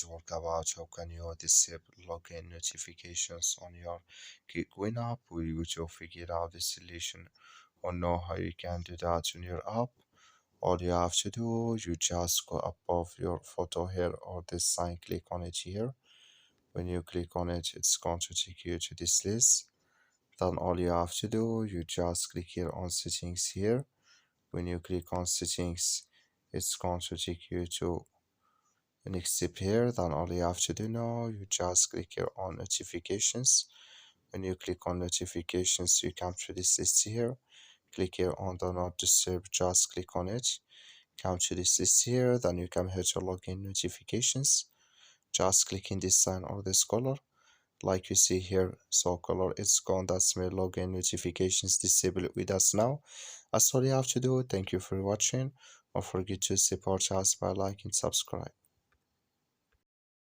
talk about how can you disable login notifications on your KuCoin app. We will figure out the solution or know how you can do that on your app. All you have to do, you just go above your photo here or this sign, click on it here. When you click on it, it's going to take you to this list. Then all you have to do, you just click here on settings here. When you click on settings, it's going to take you to the next step here. Then all you have to do now, you just click here on notifications. When you click on notifications, you come to this list here. Click here on do not disturb, just click on it. Come to this list here, then you come here to login notifications. Just click in this sign or this color. Like you see here, so color it's gone. That's my login notifications. Disable it with us now. That's all you have to do. Thank you for watching. Don't forget to support us by liking and subscribe.